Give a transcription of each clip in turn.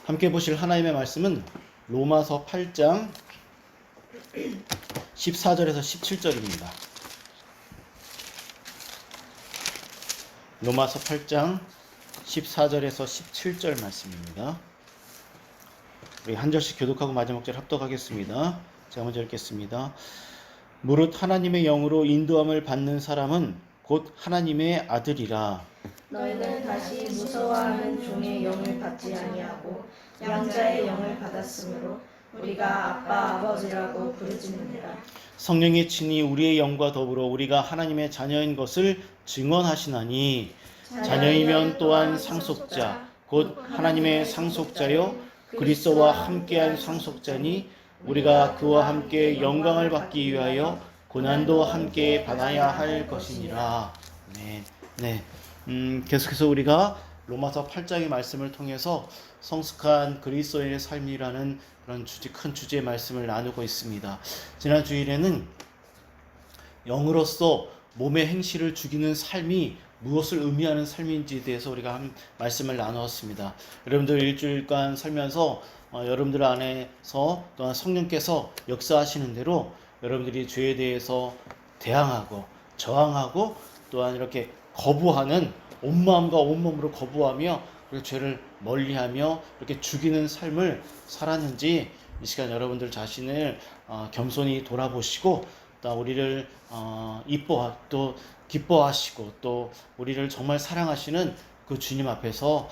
함께 보실 하나님의 말씀은 로마서 8장 14절에서 17절입니다. 로마서 8장 14절에서 17절 말씀입니다. 우리 한 절씩 교독하고 마지막 절 합독하겠습니다. 제가 먼저 읽겠습니다. 무릇 하나님의 영으로 인도함을 받는 사람은 곧 하나님의 아들이라. 너희는 다시 무서워하는 종의 영을 받지 아니하고 양자의 영을 받았으므로 우리가 아빠 아버지라고 부르짖느니라. 성령이 친히 우리의 영과 더불어 우리가 하나님의 자녀인 것을 증언하시나니 자녀이면 또한 상속자 곧 하나님의 상속자요 그리스도와 함께한 상속자니 우리가 그와 함께 영광을 받기 위하여 고난도 함께 받아야 할 것이니라. 네. 계속해서 우리가 로마서 8장의 말씀을 통해서 성숙한 그리스도인의 삶이라는 그런 큰 주제의 말씀을 나누고 있습니다. 지난 주일에는 영으로서 몸의 행실을 죽이는 삶이 무엇을 의미하는 삶인지에 대해서 우리가 한 말씀을 나누었습니다. 여러분들 일주일간 살면서 여러분들 안에서 또한 성령께서 역사하시는 대로 여러분들이 죄에 대해서 대항하고 저항하고 또한 이렇게 거부하는 온 마음과 온 몸으로 거부하며 그리고 죄를 멀리하며 이렇게 죽이는 삶을 살았는지 이 시간 여러분들 자신을 겸손히 돌아보시고 또 우리를 또 기뻐하시고 또 우리를 정말 사랑하시는 그 주님 앞에서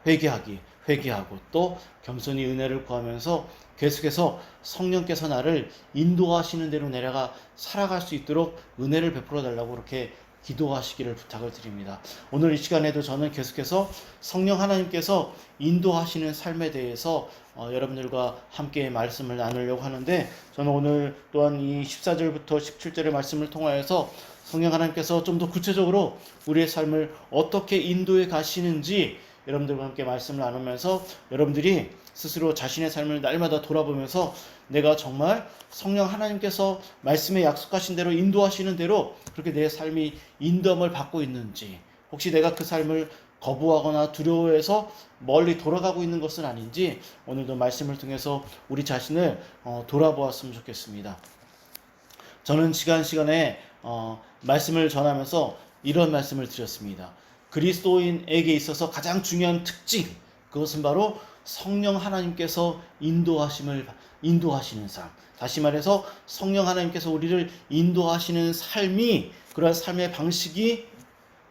회개하고 또 겸손히 은혜를 구하면서 계속해서 성령께서 나를 인도하시는 대로 내가 살아갈 수 있도록 은혜를 베풀어 달라고 그렇게 기도하시기를 부탁을 드립니다. 오늘 이 시간에도 저는 계속해서 성령 하나님께서 인도하시는 삶에 대해서 여러분들과 함께 말씀을 나누려고 하는데, 저는 오늘 또한 이 14절부터 17절의 말씀을 통하여서 성령 하나님께서 좀 더 구체적으로 우리의 삶을 어떻게 인도해 가시는지 여러분들과 함께 말씀을 나누면서 여러분들이 스스로 자신의 삶을 날마다 돌아보면서 내가 정말 성령 하나님께서 말씀에 약속하신 대로 인도하시는 대로 그렇게 내 삶이 인도함을 받고 있는지, 혹시 내가 그 삶을 거부하거나 두려워해서 멀리 돌아가고 있는 것은 아닌지 오늘도 말씀을 통해서 우리 자신을 돌아보았으면 좋겠습니다. 저는 시간에 말씀을 전하면서 이런 말씀을 드렸습니다. 그리스도인에게 있어서 가장 중요한 특징, 그것은 바로 성령 하나님께서 인도하시는 삶. 다시 말해서 성령 하나님께서 우리를 인도하시는 삶이, 그러한 삶의 방식이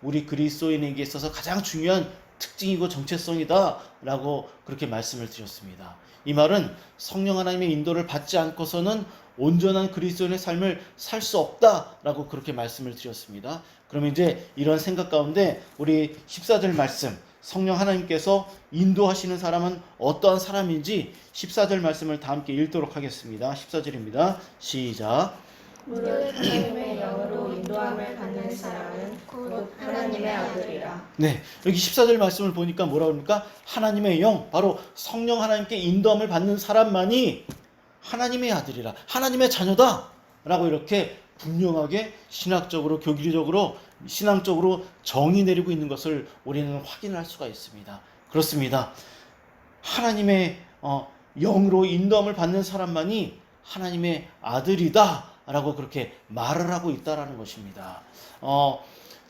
우리 그리스도인에게 있어서 가장 중요한 특징이고 정체성이다 라고 그렇게 말씀을 드렸습니다. 이 말은 성령 하나님의 인도를 받지 않고서는 온전한 그리스도인의 삶을 살 수 없다라고 그렇게 말씀을 드렸습니다. 그러면 이제 이런 생각 가운데 우리 14절 말씀, 성령 하나님께서 인도하시는 사람은 어떠한 사람인지 14절 말씀을 다 함께 읽도록 하겠습니다. 14절입니다. 시작. 무릇 하나님의 영으로 인도함을 받는 사람은 곧 하나님의 아들이라. 네, 여기 14절 말씀을 보니까 뭐라고 합니까? 하나님의 영, 바로 성령 하나님께 인도함을 받는 사람만이 하나님의 아들이라, 하나님의 자녀다 라고 이렇게 분명하게 신학적으로, 교리적으로, 신앙적으로 정의 내리고 있는 것을 우리는 확인할 수가 있습니다. 그렇습니다. 하나님의 영으로 인도함을 받는 사람만이 하나님의 아들이다 라고 그렇게 말을 하고 있다라는 것입니다.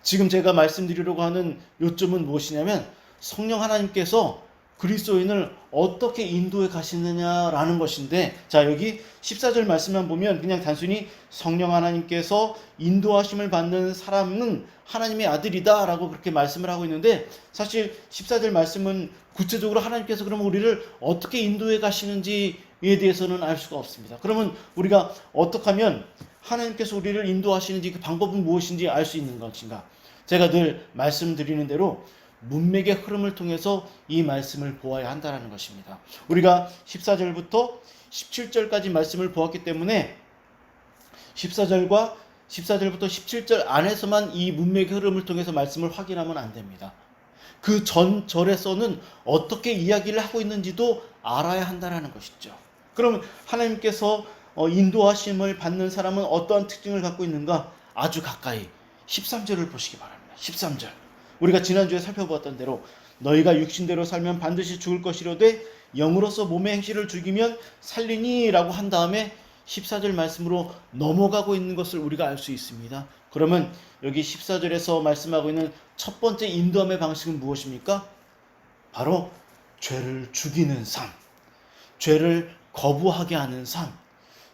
지금 제가 말씀드리려고 하는 요점은 무엇이냐면 성령 하나님께서 그리스도인을 어떻게 인도해 가시느냐라는 것인데, 자, 여기 14절 말씀만 보면 그냥 단순히 성령 하나님께서 인도하심을 받는 사람은 하나님의 아들이다 라고 그렇게 말씀을 하고 있는데, 사실 14절 말씀은 구체적으로 하나님께서 그러면 우리를 어떻게 인도해 가시는지에 대해서는 알 수가 없습니다. 그러면 우리가 어떻게 하면 하나님께서 우리를 인도하시는지, 그 방법은 무엇인지 알 수 있는 것인가? 제가 늘 말씀드리는 대로 문맥의 흐름을 통해서 이 말씀을 보아야 한다는 것입니다. 우리가 14절부터 17절까지 말씀을 보았기 때문에 14절부터 17절 안에서만 이 문맥의 흐름을 통해서 말씀을 확인하면 안 됩니다. 그 전 절에서는 어떻게 이야기를 하고 있는지도 알아야 한다는 것이죠. 그럼 하나님께서 인도하심을 받는 사람은 어떠한 특징을 갖고 있는가? 아주 가까이 13절을 보시기 바랍니다. 13절. 우리가 지난주에 살펴보았던 대로 너희가 육신대로 살면 반드시 죽을 것이로되 영으로서 몸의 행실을 죽이면 살리니 라고 한 다음에 14절 말씀으로 넘어가고 있는 것을 우리가 알 수 있습니다. 그러면 여기 14절에서 말씀하고 있는 첫 번째 인도함의 방식은 무엇입니까? 바로 죄를 죽이는 삶, 죄를 거부하게 하는 삶,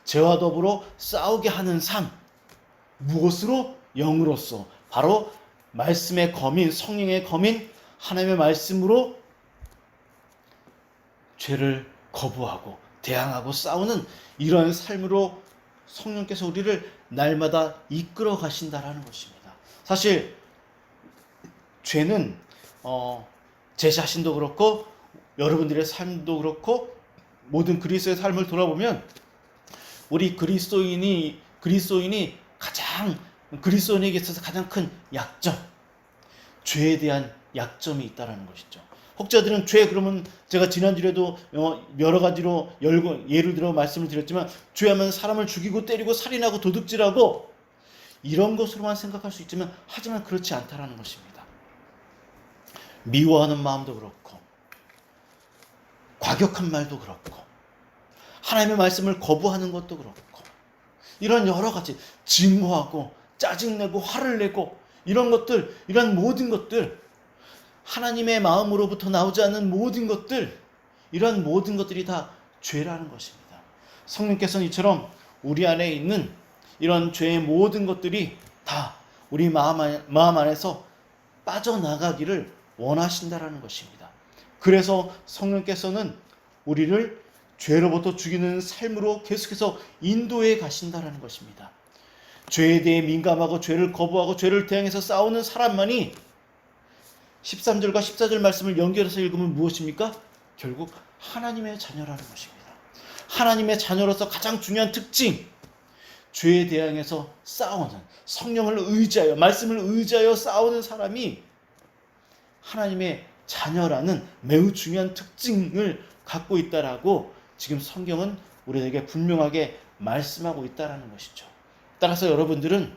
죄와 더불어 싸우게 하는 삶. 무엇으로? 영으로서. 바로 말씀의 검인, 성령의 검인 하나님의 말씀으로 죄를 거부하고 대항하고 싸우는 이런 삶으로 성령께서 우리를 날마다 이끌어 가신다라는 것입니다. 사실 죄는 제 자신도 그렇고 여러분들의 삶도 그렇고 모든 그리스도의 삶을 돌아보면 우리 그리스도인이 그리스도인에게 있어서 가장 큰 약점, 죄에 대한 약점이 있다라는 것이죠. 혹자들은 죄 그러면 제가 지난주에도 여러 가지로 예를 들어 말씀을 드렸지만 죄하면 사람을 죽이고 때리고 살인하고 도둑질하고 이런 것으로만 생각할 수 있지만 하지만 그렇지 않다라는 것입니다. 미워하는 마음도 그렇고 과격한 말도 그렇고 하나님의 말씀을 거부하는 것도 그렇고 이런 여러 가지 증오하고 짜증내고 화를 내고 이런 것들, 이런 모든 것들 하나님의 마음으로부터 나오지 않는 모든 것들, 이런 모든 것들이 다 죄라는 것입니다. 성령께서는 이처럼 우리 안에 있는 이런 죄의 모든 것들이 다 우리 마음 안에서 빠져나가기를 원하신다라는 것입니다. 그래서 성령께서는 우리를 죄로부터 죽이는 삶으로 계속해서 인도해 가신다라는 것입니다. 죄에 대해 민감하고 죄를 거부하고 죄를 대항해서 싸우는 사람만이 13절과 14절 말씀을 연결해서 읽으면 무엇입니까? 결국 하나님의 자녀라는 것입니다. 하나님의 자녀로서 가장 중요한 특징, 죄에 대항해서 싸우는, 성령을 의지하여, 말씀을 의지하여 싸우는 사람이 하나님의 자녀라는 매우 중요한 특징을 갖고 있다라고 지금 성경은 우리에게 분명하게 말씀하고 있다라는 것이죠. 따라서 여러분들은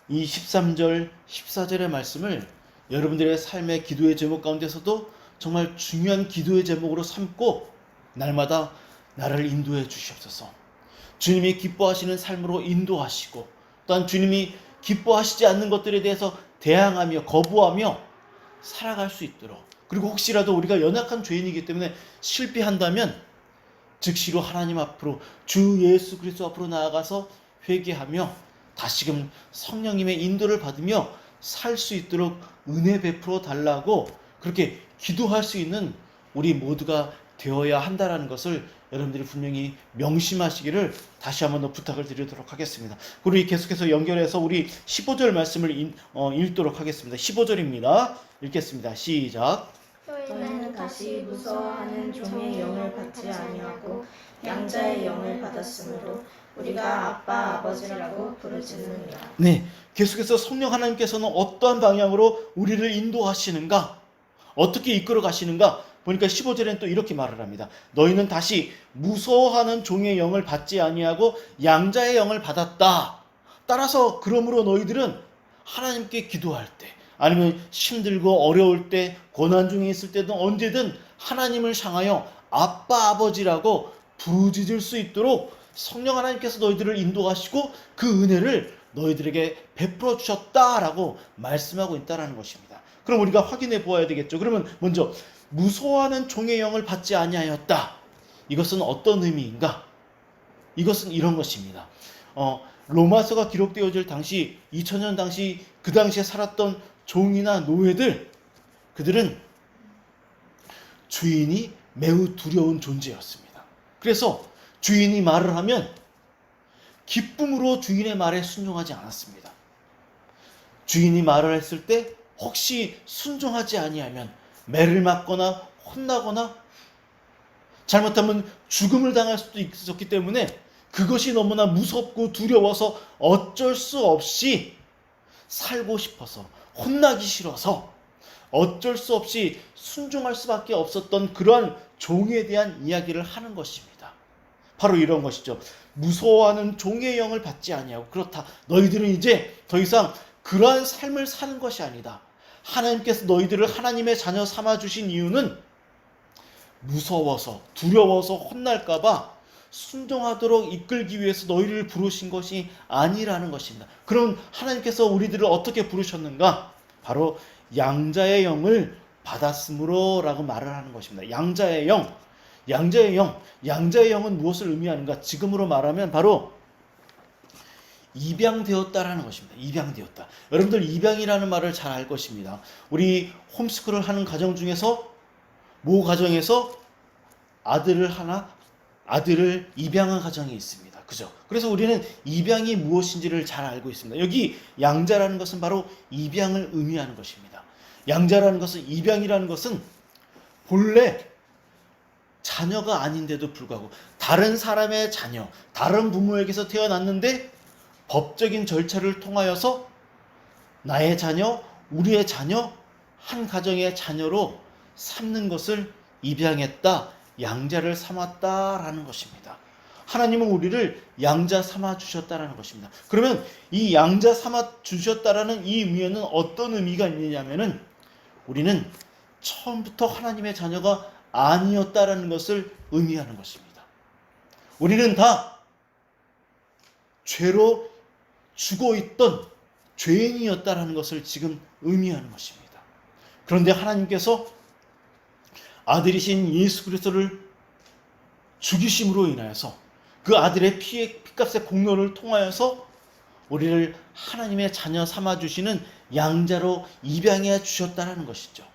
이 13절, 14절의 말씀을 여러분들의 삶의 기도의 제목 가운데서도 정말 중요한 기도의 제목으로 삼고 날마다 나를 인도해 주시옵소서. 주님이 기뻐하시는 삶으로 인도하시고 또한 주님이 기뻐하시지 않는 것들에 대해서 대항하며 거부하며 살아갈 수 있도록, 그리고 혹시라도 우리가 연약한 죄인이기 때문에 실패한다면 즉시로 하나님 앞으로 주 예수 그리스도 앞으로 나아가서 회개하며 다시금 성령님의 인도를 받으며 살 수 있도록 은혜 베풀어 달라고 그렇게 기도할 수 있는 우리 모두가 되어야 한다라는 것을 여러분들이 분명히 명심하시기를 다시 한번 더 부탁을 드리도록 하겠습니다. 그리고 계속해서 연결해서 우리 15절 말씀을 읽도록 하겠습니다. 15절입니다. 읽겠습니다. 시작. 너희는 다시 무서워하는 종의 영을 받지 아니하고 양자의 영을 받았으므로 우리가 아빠 아버지라고 부르짖느니라. 네, 계속해서 성령 하나님께서는 어떠한 방향으로 우리를 인도하시는가, 어떻게 이끌어 가시는가 보니까 15절에는 또 이렇게 말을 합니다. 너희는 다시 무서워하는 종의 영을 받지 아니하고 양자의 영을 받았다. 따라서 그러므로 너희들은 하나님께 기도할 때 아니면 힘들고 어려울 때 고난 중에 있을 때든 언제든 하나님을 향하여 아빠 아버지라고 부르짖을 수 있도록 성령 하나님께서 너희들을 인도하시고 그 은혜를 너희들에게 베풀어 주셨다라고 말씀하고 있다는 것입니다. 그럼 우리가 확인해 보아야 되겠죠. 그러면 먼저 무서워하는 종의 영을 받지 아니하였다. 이것은 어떤 의미인가? 이것은 이런 것입니다. 로마서가 기록되어질 당시 2000년 당시 그 당시에 살았던 종이나 노예들, 그들은 주인이 매우 두려운 존재였습니다. 그래서 주인이 말을 하면 기쁨으로 주인의 말에 순종하지 않았습니다. 주인이 말을 했을 때 혹시 순종하지 아니하면 매를 맞거나 혼나거나 잘못하면 죽음을 당할 수도 있었기 때문에 그것이 너무나 무섭고 두려워서 어쩔 수 없이 살고 싶어서 혼나기 싫어서 어쩔 수 없이 순종할 수밖에 없었던 그러한 종에 대한 이야기를 하는 것입니다. 바로 이런 것이죠. 무서워하는 종의 영을 받지 아니하고, 그렇다, 너희들은 이제 더 이상 그러한 삶을 사는 것이 아니다. 하나님께서 너희들을 하나님의 자녀 삼아 주신 이유는 무서워서 두려워서 혼날까봐 순종하도록 이끌기 위해서 너희를 부르신 것이 아니라는 것입니다. 그럼 하나님께서 우리들을 어떻게 부르셨는가? 바로 양자의 영을 받았으므로 라고 말을 하는 것입니다. 양자의 영, 양자의 영, 양자의 영은 무엇을 의미하는가? 지금으로 말하면 바로 입양되었다라는 것입니다. 입양되었다. 여러분들 입양이라는 말을 잘 알 것입니다. 우리 홈스쿨을 하는 가정 중에서 모 가정에서 아들을 입양한 가정이 있습니다. 그죠? 그래서 우리는 입양이 무엇인지를 잘 알고 있습니다. 여기 양자라는 것은 바로 입양을 의미하는 것입니다. 양자라는 것은, 입양이라는 것은 본래 자녀가 아닌데도 불구하고 다른 사람의 자녀, 다른 부모에게서 태어났는데 법적인 절차를 통하여서 나의 자녀, 우리의 자녀, 한 가정의 자녀로 삼는 것을 입양했다, 양자를 삼았다라는 것입니다. 하나님은 우리를 양자 삼아 주셨다라는 것입니다. 그러면 이 양자 삼아 주셨다라는 이 의미에는 어떤 의미가 있느냐면은 우리는 처음부터 하나님의 자녀가 아니었다라는 것을 의미하는 것입니다. 우리는 다 죄로 죽어 있던 죄인이었다라는 것을 지금 의미하는 것입니다. 그런데 하나님께서 아들이신 예수 그리스도를 죽이심으로 인하여서 그 아들의 피값의 공로를 통하여서 우리를 하나님의 자녀 삼아 주시는 양자로 입양해 주셨다라는 것이죠.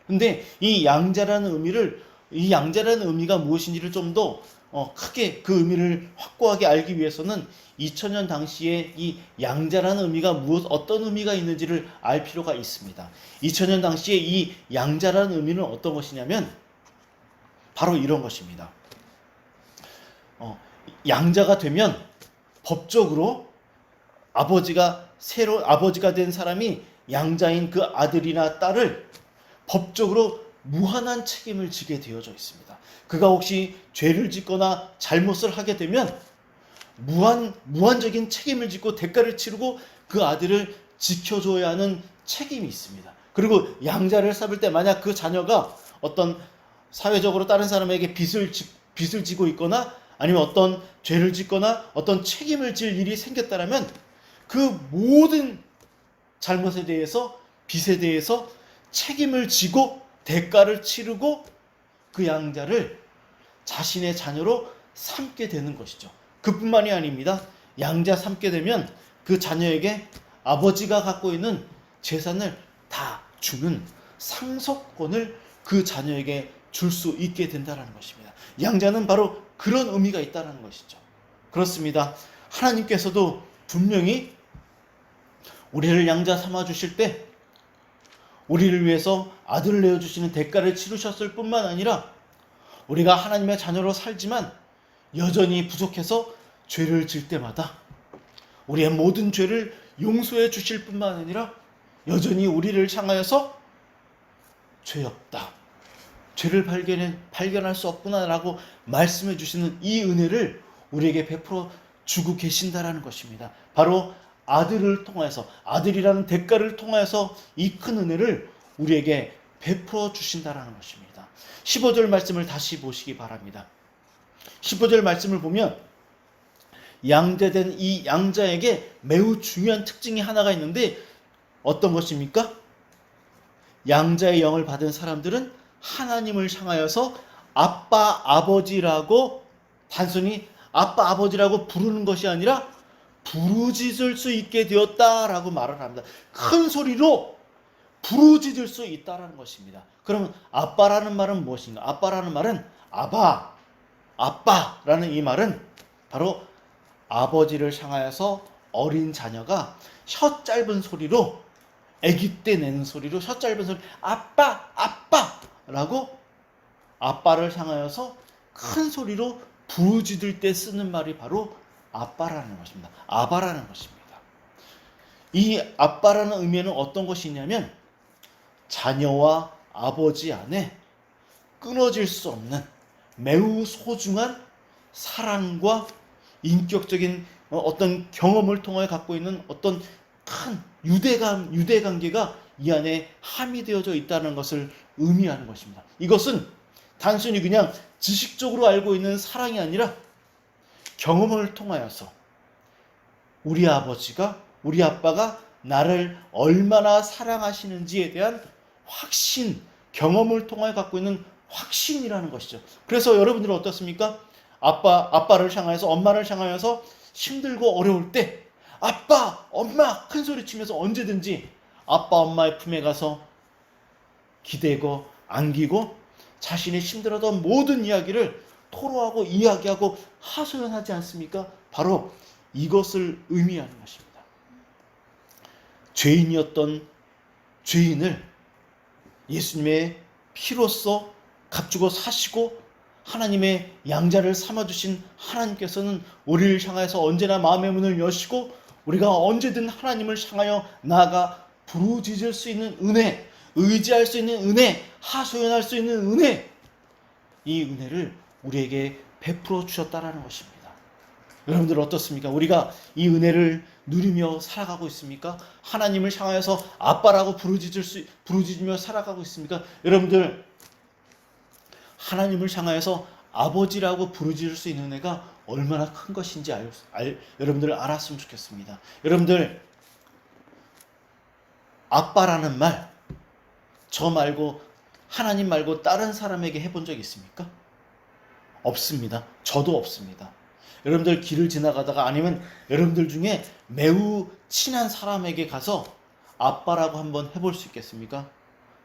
근데 이 양자라는 의미가 무엇인지를 좀 더 크게 그 의미를 확고하게 알기 위해서는 2000년 당시에 이 양자라는 의미가 어떤 의미가 있는지를 알 필요가 있습니다. 2000년 당시에 이 양자라는 의미는 어떤 것이냐면 바로 이런 것입니다. 양자가 되면 법적으로 아버지가 된 사람이 양자인 그 아들이나 딸을 법적으로 무한한 책임을 지게 되어져 있습니다. 그가 혹시 죄를 짓거나 잘못을 하게 되면 무한적인 책임을 짓고 대가를 치르고 그 아들을 지켜줘야 하는 책임이 있습니다. 그리고 양자를 삼을 때 만약 그 자녀가 어떤 사회적으로 다른 사람에게 빚을 지고 있거나 아니면 어떤 죄를 짓거나 어떤 책임을 질 일이 생겼다면 그 모든 잘못에 대해서, 빚에 대해서 책임을 지고 대가를 치르고 그 양자를 자신의 자녀로 삼게 되는 것이죠. 그뿐만이 아닙니다. 양자 삼게 되면 그 자녀에게 아버지가 갖고 있는 재산을 다 주는 상속권을 그 자녀에게 줄 수 있게 된다는 것입니다. 양자는 바로 그런 의미가 있다는 것이죠. 그렇습니다. 하나님께서도 분명히 우리를 양자 삼아 주실 때 우리를 위해서 아들을 내어주시는 대가를 치르셨을 뿐만 아니라 우리가 하나님의 자녀로 살지만 여전히 부족해서 죄를 질 때마다 우리의 모든 죄를 용서해 주실 뿐만 아니라 여전히 우리를 향하여서 죄 없다, 죄를 발견할 수 없구나라고 말씀해 주시는 이 은혜를 우리에게 베풀어 주고 계신다라는 것입니다. 바로 아들을 통하여서, 아들이라는 대가를 통하여서 이 큰 은혜를 우리에게 베풀어 주신다라는 것입니다. 15절 말씀을 다시 보시기 바랍니다. 15절 말씀을 보면 양자된 이 양자에게 매우 중요한 특징이 하나가 있는데 어떤 것입니까? 양자의 영을 받은 사람들은 하나님을 향하여서 아빠, 아버지라고 단순히 아빠, 아버지라고 부르는 것이 아니라 부르짖을 수 있게 되었다라고 말을 합니다. 큰 소리로 부르짖을 수 있다라는 것입니다. 그러면 아빠라는 말은 무엇인가? 아빠라는 말은 아바, 아빠라는 이 말은 바로 아버지를 향하여서 어린 자녀가 혀 짧은 소리로, 아기 때 내는 소리로 혀 짧은 소리, 아빠, 아빠라고 아빠를 향하여서 큰 소리로 부르짖을 때 쓰는 말이 바로 아빠라는 것입니다. 아바라는 것입니다. 이 아빠라는 의미는 어떤 것이 있냐면 자녀와 아버지 안에 끊어질 수 없는 매우 소중한 사랑과 인격적인 어떤 경험을 통해 갖고 있는 어떤 큰 유대 관계가 이 안에 함이 되어져 있다는 것을 의미하는 것입니다. 이것은 단순히 그냥 지식적으로 알고 있는 사랑이 아니라 경험을 통하여서 우리 아버지가, 우리 아빠가 나를 얼마나 사랑하시는지에 대한 확신, 경험을 통하여 갖고 있는 확신이라는 것이죠. 그래서 여러분들은 어떻습니까? 아빠를 향하여서, 엄마를 향하여서 힘들고 어려울 때 아빠, 엄마 큰 소리 치면서 언제든지 아빠, 엄마의 품에 가서 기대고 안기고 자신이 힘들었던 모든 이야기를 토로하고 이야기하고 하소연하지 않습니까? 바로 이것을 의미하는 것입니다. 죄인이었던 죄인을 예수님의 피로써 값주고 사시고 하나님의 양자를 삼아주신 하나님께서는 우리를 향해서 언제나 마음의 문을 여시고 우리가 언제든 하나님을 향하여 나아가 부르짖을 수 있는 은혜, 의지할 수 있는 은혜, 하소연할 수 있는 은혜, 이 은혜를 우리에게 베풀어 주셨다라는 것입니다. 여러분들 어떻습니까? 우리가 이 은혜를 누리며 살아가고 있습니까? 하나님을 향하여서 아빠라고 부르짖으며 살아가고 있습니까? 여러분들 하나님을 향하여서 아버지라고 부르짖을 수 있는 은혜가 얼마나 큰 것인지 여러분들 알았으면 좋겠습니다. 여러분들 아빠라는 말, 저 말고 하나님 말고 다른 사람에게 해본 적 있습니까? 없습니다. 저도 없습니다. 여러분들 길을 지나가다가 아니면 여러분들 중에 매우 친한 사람에게 가서 아빠라고 한번 해볼 수 있겠습니까?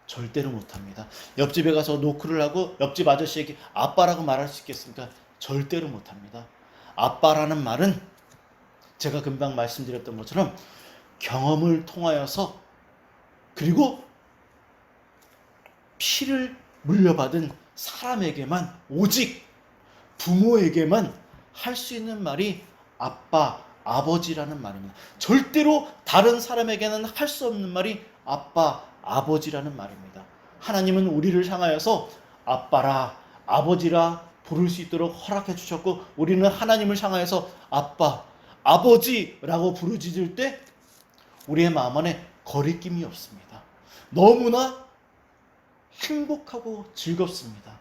절대로 못합니다. 옆집에 가서 노크를 하고 옆집 아저씨에게 아빠라고 말할 수 있겠습니까? 절대로 못합니다. 아빠라는 말은 제가 금방 말씀드렸던 것처럼 경험을 통하여서 그리고 피를 물려받은 사람에게만, 오직 부모에게만 할 수 있는 말이 아빠, 아버지라는 말입니다. 절대로 다른 사람에게는 할 수 없는 말이 아빠, 아버지라는 말입니다. 하나님은 우리를 향하여서 아빠라, 아버지라 부를 수 있도록 허락해 주셨고 우리는 하나님을 향하여서 아빠, 아버지라고 부르짖을 때 우리의 마음 안에 거리낌이 없습니다. 너무나 행복하고 즐겁습니다.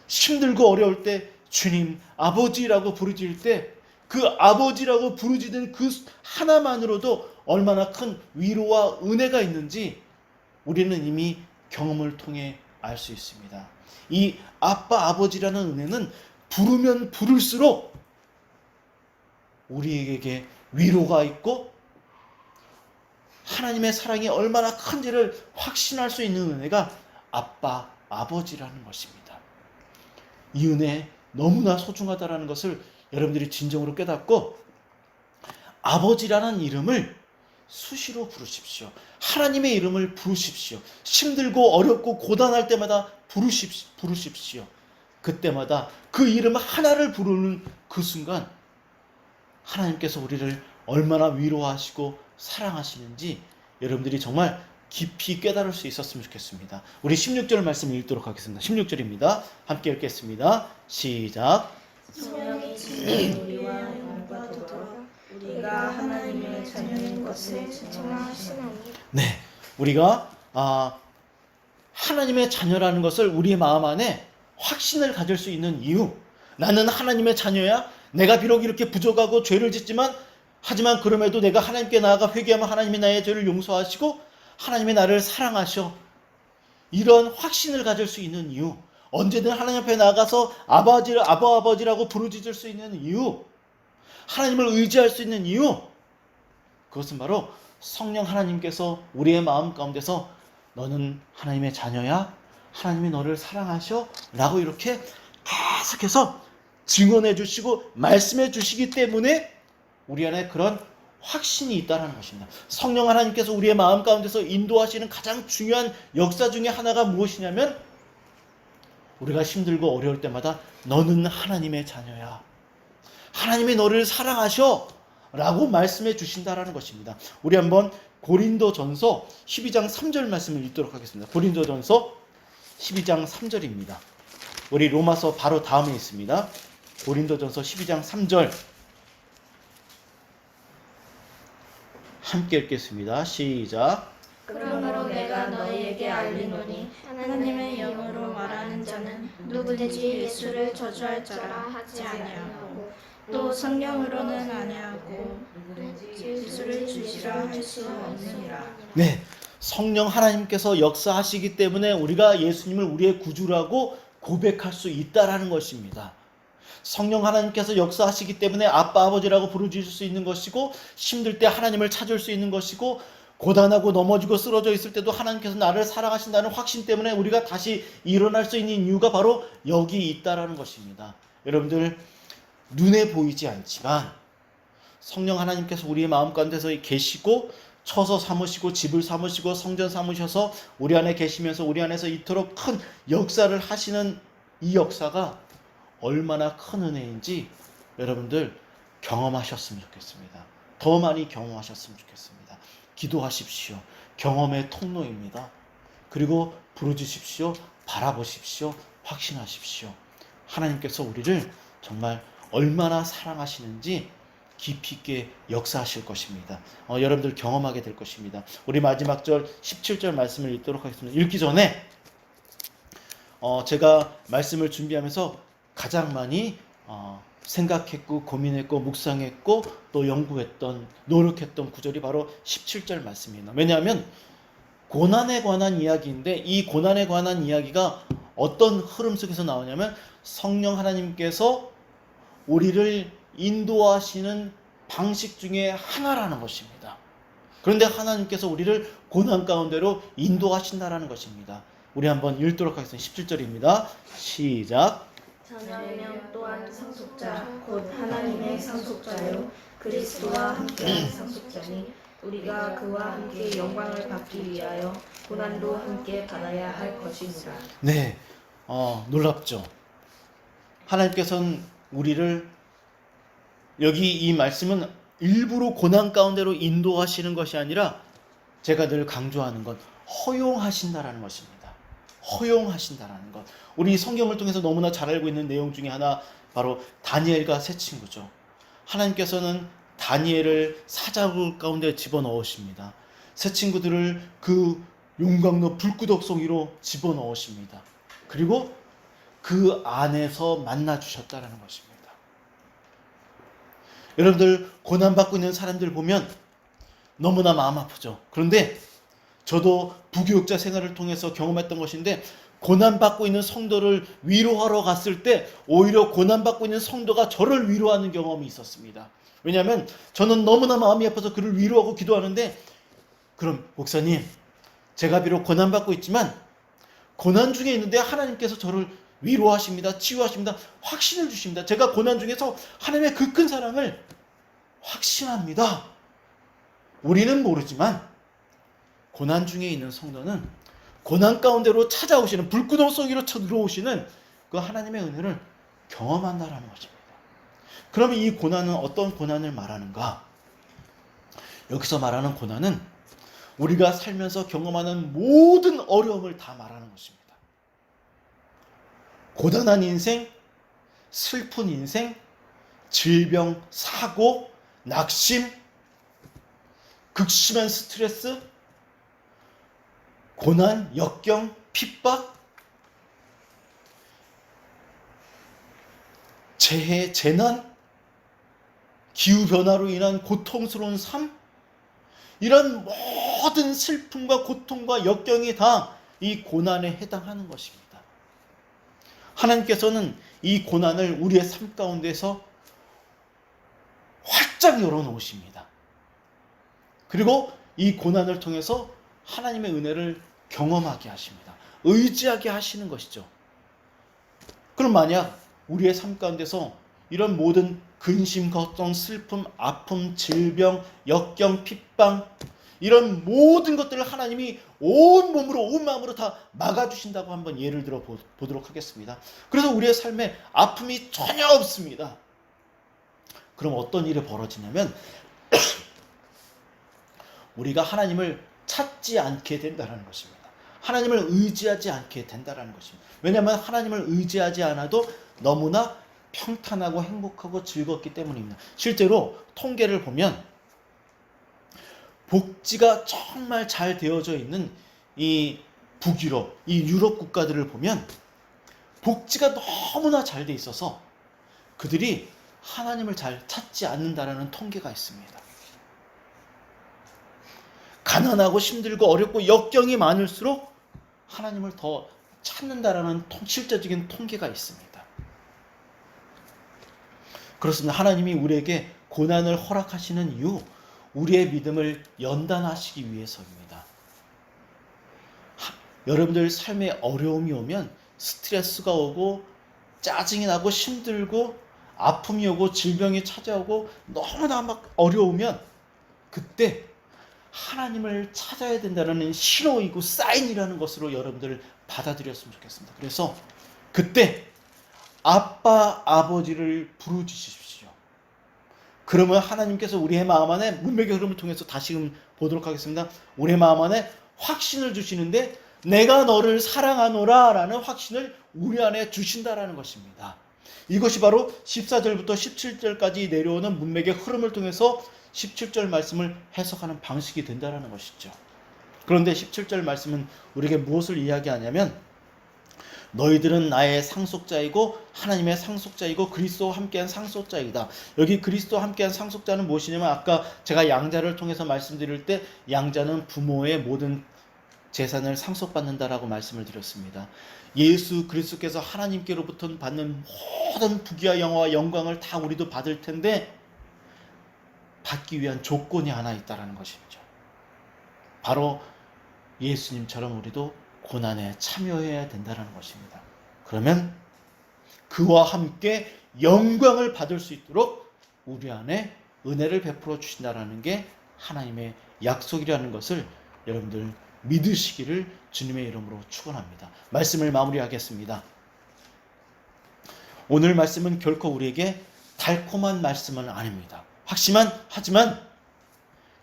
힘들고 어려울 때 주님, 아버지라고 부르짖을 때 그 아버지라고 부르짖는 그 하나만으로도 얼마나 큰 위로와 은혜가 있는지 우리는 이미 경험을 통해 알 수 있습니다. 이 아빠, 아버지라는 은혜는 부르면 부를수록 우리에게 위로가 있고 하나님의 사랑이 얼마나 큰지를 확신할 수 있는 은혜가 아빠, 아버지라는 것입니다. 이 은혜 너무나 소중하다는 것을 여러분들이 진정으로 깨닫고 아버지라는 이름을 수시로 부르십시오. 하나님의 이름을 부르십시오. 힘들고 어렵고 고단할 때마다 부르십시오. 그때마다 그 이름 하나를 부르는 그 순간 하나님께서 우리를 얼마나 위로하시고 사랑하시는지 여러분들이 정말 깊이 깨달을 수 있었으면 좋겠습니다. 우리 16절 말씀 읽도록 하겠습니다. 16절입니다. 함께 읽겠습니다. 시작. 성령이 친히 우리와 영광받도록 우리가 하나님의 자녀인 것을 증명하시나니. 네, 우리가 하나님의 자녀라는 것을 우리의 마음 안에 확신을 가질 수 있는 이유, 나는 하나님의 자녀야. 내가 비록 이렇게 부족하고 죄를 짓지만 하지만 그럼에도 내가 하나님께 나아가 회개하면 하나님이 나의 죄를 용서하시고 하나님이 나를 사랑하셔. 이런 확신을 가질 수 있는 이유, 언제든 하나님 앞에 나가서 아버지라고 부르짖을 수 있는 이유, 하나님을 의지할 수 있는 이유, 그것은 바로 성령 하나님께서 우리의 마음 가운데서 너는 하나님의 자녀야, 하나님이 너를 사랑하셔 라고 이렇게 계속해서 증언해 주시고 말씀해 주시기 때문에 우리 안에 그런 확신이 있다는 것입니다. 성령 하나님께서 우리의 마음 가운데서 인도하시는 가장 중요한 역사 중에 하나가 무엇이냐면 우리가 힘들고 어려울 때마다 너는 하나님의 자녀야, 하나님이 너를 사랑하셔 라고 말씀해 주신다라는 것입니다. 우리 한번 고린도전서 12장 3절 말씀을 읽도록 하겠습니다. 고린도전서 12장 3절입니다. 우리 로마서 바로 다음에 있습니다. 고린도전서 12장 3절 함께 읽겠습니다. 시작. 그러므로 내가 너희에게 알리노니 하나님의 영으로 말하는 자는 누구든지 예수를 저주할 자라 하지 아니하고 또 성령으로는 아니하고 예수를 주시라 할 수 없느니라. 네, 성령 하나님께서 역사하시기 때문에 우리가 예수님을 우리의 구주라고 고백할 수 있다라는 것입니다. 성령 하나님께서 역사하시기 때문에 아빠 아버지라고 부르실 수 있는 것이고, 힘들 때 하나님을 찾을 수 있는 것이고, 고단하고 넘어지고 쓰러져 있을 때도 하나님께서 나를 사랑하신다는 확신 때문에 우리가 다시 일어날 수 있는 이유가 바로 여기 있다라는 것입니다. 여러분들, 눈에 보이지 않지만 성령 하나님께서 우리의 마음 가운데서 계시고 처서 삼으시고 집을 삼으시고 성전 삼으셔서 우리 안에 계시면서 우리 안에서 이토록 큰 역사를 하시는 이 역사가 얼마나 큰 은혜인지 여러분들 경험하셨으면 좋겠습니다. 더 많이 경험하셨으면 좋겠습니다. 기도하십시오. 경험의 통로입니다. 그리고 부르짖으십시오. 바라보십시오. 확신하십시오. 하나님께서 우리를 정말 얼마나 사랑하시는지 깊이 있게 역사하실 것입니다. 여러분들 경험하게 될 것입니다. 우리 마지막 절 17절 말씀을 읽도록 하겠습니다. 읽기 전에 제가 말씀을 준비하면서 가장 많이 생각했고 고민했고 묵상했고 또 연구했던 노력했던 구절이 바로 17절 말씀입니다. 왜냐하면 고난에 관한 이야기인데 이 고난에 관한 이야기가 어떤 흐름 속에서 나오냐면 성령 하나님께서 우리를 인도하시는 방식 중에 하나라는 것입니다. 그런데 하나님께서 우리를 고난 가운데로 인도하신다라는 것입니다. 우리 한번 읽도록 하겠습니다. 17절입니다. 시작. 자녀명 또한 상속자 곧 하나님의 상속자요 그리스도와 함께한 상속자니 우리가 그와 함께 영광을 받기 위하여 고난도 함께 받아야 할 것이니라. 네, 놀랍죠. 하나님께서는 우리를 여기 이 말씀은 일부러 고난 가운데로 인도하시는 것이 아니라 제가 늘 강조하는 건 허용하신다라는 것입니다. 허용하신다라는 것. 우리 성경을 통해서 너무나 잘 알고 있는 내용 중에 하나 바로 다니엘과 세 친구죠. 하나님께서는 다니엘을 사자굴 가운데 집어넣으십니다. 세 친구들을 그 용광로 불구덩성 위로 집어넣으십니다. 그리고 그 안에서 만나주셨다라는 것입니다. 여러분들 고난받고 있는 사람들 보면 너무나 마음 아프죠. 그런데 저도 부교육자 생활을 통해서 경험했던 것인데 고난받고 있는 성도를 위로하러 갔을 때 오히려 고난받고 있는 성도가 저를 위로하는 경험이 있었습니다. 왜냐하면 저는 너무나 마음이 아파서 그를 위로하고 기도하는데 그럼 목사님 제가 비록 고난받고 있지만 고난 중에 있는데 하나님께서 저를 위로하십니다. 치유하십니다. 확신을 주십니다. 제가 고난 중에서 하나님의 그 큰 사랑을 확신합니다. 우리는 모르지만 고난 중에 있는 성도는 고난 가운데로 찾아오시는 불구덩 속으로 들어오시는 그 하나님의 은혜를 경험한다라는 것입니다. 그러면 이 고난은 어떤 고난을 말하는가? 여기서 말하는 고난은 우리가 살면서 경험하는 모든 어려움을 다 말하는 것입니다. 고단한 인생, 슬픈 인생, 질병, 사고, 낙심, 극심한 스트레스, 고난, 역경, 핍박, 재해, 재난, 기후변화로 인한 고통스러운 삶, 이런 모든 슬픔과 고통과 역경이 다 이 고난에 해당하는 것입니다. 하나님께서는 이 고난을 우리의 삶 가운데서 활짝 열어놓으십니다. 그리고 이 고난을 통해서 하나님의 은혜를 경험하게 하십니다. 의지하게 하시는 것이죠. 그럼 만약 우리의 삶 가운데서 이런 모든 근심, 걱정, 슬픔, 아픔, 질병, 역경, 핍박 이런 모든 것들을 하나님이 온 몸으로 온 마음으로 다 막아주신다고 한번 예를 들어 보도록 하겠습니다. 그래서 우리의 삶에 아픔이 전혀 없습니다. 그럼 어떤 일이 벌어지냐면 우리가 하나님을 찾지 않게 된다는 것입니다. 하나님을 의지하지 않게 된다는 것입니다. 왜냐하면 하나님을 의지하지 않아도 너무나 평탄하고 행복하고 즐겁기 때문입니다. 실제로 통계를 보면 복지가 정말 잘 되어져 있는 이 북유럽, 이 유럽 국가들을 보면 복지가 너무나 잘 돼 있어서 그들이 하나님을 잘 찾지 않는다라는 통계가 있습니다. 가난하고 힘들고 어렵고 역경이 많을수록 하나님을 더 찾는다라는 실제적인 통계가 있습니다. 그렇습니다. 하나님이 우리에게 고난을 허락하시는 이유, 우리의 믿음을 연단하시기 위해서입니다. 여러분들 삶에 어려움이 오면 스트레스가 오고 짜증이 나고 힘들고 아픔이 오고 질병이 찾아오고 너무나 막 어려우면 그때 하나님을 찾아야 된다는 신호이고 사인이라는 것으로 여러분들 받아들였으면 좋겠습니다. 그래서 그때 아빠, 아버지를 부르짖으십시오. 그러면 하나님께서 우리의 마음 안에 문맥의 흐름을 통해서 다시금 보도록 하겠습니다. 우리의 마음 안에 확신을 주시는데 내가 너를 사랑하노라 라는 확신을 우리 안에 주신다라는 것입니다. 이것이 바로 14절부터 17절까지 내려오는 문맥의 흐름을 통해서 17절 말씀을 해석하는 방식이 된다는 것이죠. 그런데 17절 말씀은 우리에게 무엇을 이야기하냐면 너희들은 나의 상속자이고 하나님의 상속자이고 그리스도와 함께한 상속자이다. 여기 그리스도와 함께한 상속자는 무엇이냐면 아까 제가 양자를 통해서 말씀드릴 때 양자는 부모의 모든 재산을 상속받는다라고 말씀을 드렸습니다. 예수 그리스도께서 하나님께로부터 받는 모든 부귀와 영화와 영광을 다 우리도 받을 텐데 받기 위한 조건이 하나 있다는 것이죠. 바로 예수님처럼 우리도 고난에 참여해야 된다는 것입니다. 그러면 그와 함께 영광을 받을 수 있도록 우리 안에 은혜를 베풀어 주신다는 게 하나님의 약속이라는 것을 여러분들 믿으시기를 주님의 이름으로 축원합니다. 말씀을 마무리하겠습니다. 오늘 말씀은 결코 우리에게 달콤한 말씀은 아닙니다. 하지만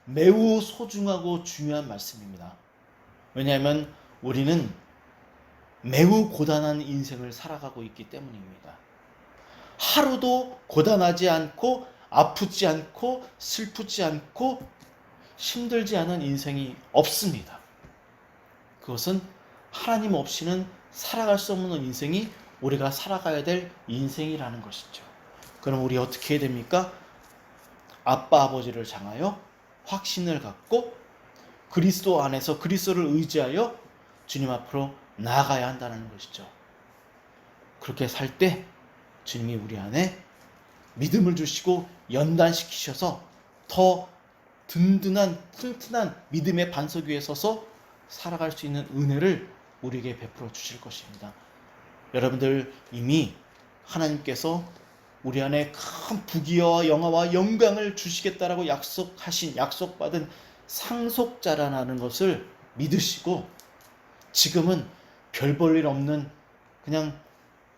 매우 소중하고 중요한 말씀입니다. 왜냐하면 우리는 매우 고단한 인생을 살아가고 있기 때문입니다. 하루도 고단하지 않고 아프지 않고 슬프지 않고 힘들지 않은 인생이 없습니다. 그것은 하나님 없이는 살아갈 수 없는 인생이 우리가 살아가야 될 인생이라는 것이죠. 그럼 우리 어떻게 해야 됩니까? 아빠 아버지를 향하여 확신을 갖고 그리스도 안에서 그리스도를 의지하여 주님 앞으로 나아가야 한다는 것이죠. 그렇게 살 때 주님이 우리 안에 믿음을 주시고 연단시키셔서 더 든든한 튼튼한 믿음의 반석 위에 서서 살아갈 수 있는 은혜를 우리에게 베풀어 주실 것입니다. 여러분들 이미 하나님께서 우리 안에 큰 부귀와 영화와 영광을 주시겠다라고 약속받은 상속자라는 것을 믿으시고 지금은 별 볼 일 없는 그냥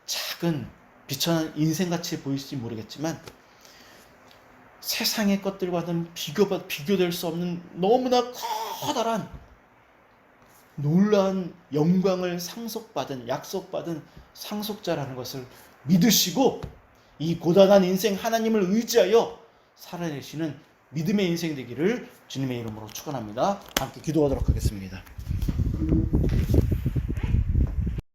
작은 비천한 인생같이 보일지 모르겠지만 세상의 것들과는 비교될 수 없는 너무나 커다란 놀라운 영광을 약속받은 상속자라는 것을 믿으시고 이 고단한 인생 하나님을 의지하여 살아내시는 믿음의 인생 되기를 주님의 이름으로 축원합니다. 함께 기도하도록 하겠습니다.